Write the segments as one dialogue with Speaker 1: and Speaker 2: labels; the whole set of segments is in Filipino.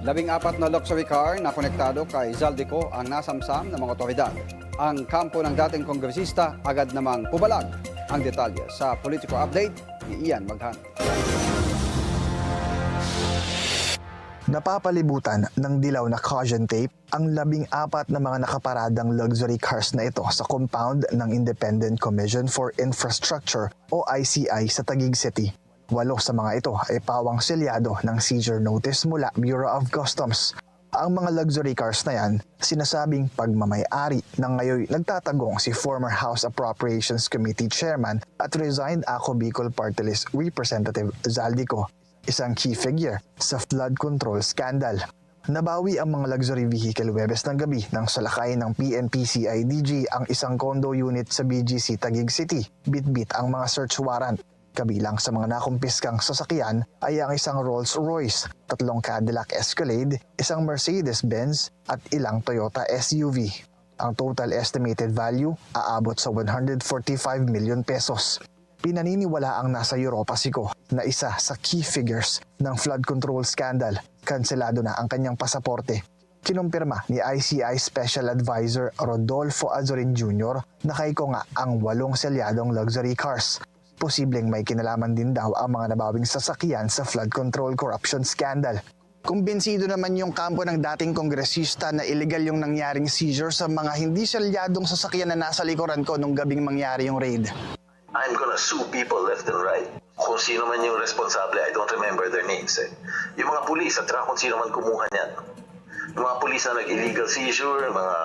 Speaker 1: 14 na luxury car na konektado kay Zaldico ang nasamsam ng mga otoridad. Ang kampo ng dating kongresista agad namang pubalag. Ang detalye sa Politico Update ni Ian Maghan.
Speaker 2: Napapalibutan ng dilaw na caution tape ang 14 na mga nakaparadang luxury cars na ito sa compound ng Independent Commission for Infrastructure o ICI sa Taguig City. 8 sa mga ito ay pawang selyado ng seizure notice mula Bureau of Customs. Ang mga luxury cars na yan, sinasabing pagmamay-ari ng ngayon nagtatagong si former House Appropriations Committee Chairman at resigned Ako Bicol Party List Representative Zaldico, isang key figure sa flood control scandal. Nabawi ang mga luxury vehicle Huwebes ng gabi nang salakay ng PNP-CIDG ang isang condo unit sa BGC Taguig City. Bitbit ang mga search warrant. Kabilang sa mga nakumpiskang sasakyan ay ang isang Rolls-Royce, 3 Cadillac Escalade, isang Mercedes-Benz at ilang Toyota SUV. Ang total estimated value aabot sa 145 million pesos. Pinaniniwala ang nasa Europa Sico na isa sa key figures ng flood control scandal. Kanselado na ang kanyang pasaporte. Kinumpirma ni ICI Special Advisor Rodolfo Azorin Jr. na kaiko nga ang 8 selyadong luxury cars. Posibleng may kinalaman din daw ang mga nabawing sasakyan sa flood control corruption scandal. Kumbinsido naman yung kampo ng dating kongresista na illegal yung nangyaring seizure sa mga hindi selyadong sasakyan na nasa likuran ko nung gabing mangyari yung raid.
Speaker 3: I'm gonna sue people left and right. Kung sino man yung responsable, I don't remember their names. Yung mga pulis, at kung sino man kumuha niyan. Yung mga pulis na nag-illegal seizure, mga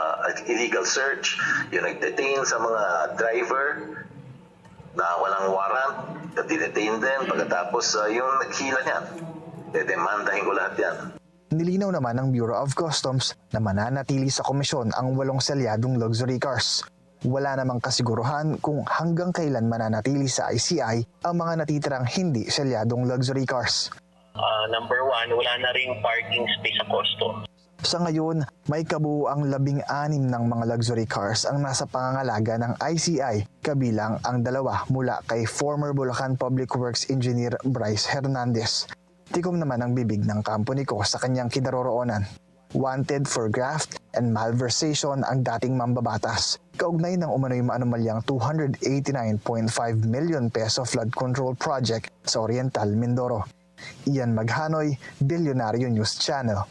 Speaker 3: illegal search, yung nag-detain sa mga driver na walang warrant, na-detain din, pagkatapos yung naghila niyan. Dedemandahin ko lahat yan.
Speaker 2: Nilinaw naman ng Bureau of Customs na mananatili sa komisyon ang 8 selyadong luxury cars. Wala namang kasiguruhan kung hanggang kailan mananatili sa ICI ang mga natitirang hindi selyadong luxury cars.
Speaker 4: Number 1, wala na ring parking space sa customs.
Speaker 2: Sa ngayon, may kabuuang 16 ng mga luxury cars ang nasa pangangalaga ng ICI, kabilang ang 2 mula kay former Bulacan Public Works Engineer Bryce Hernandez. Tikom naman ang bibig ng company ko sa kanyang kinaroroonan. Wanted for graft and malversation ang dating mambabatas. Kaugnay ng umano'y maanumalyang 289.5 million peso flood control project sa Oriental Mindoro. Ian Maghanoy, Bilyonaryo News Channel.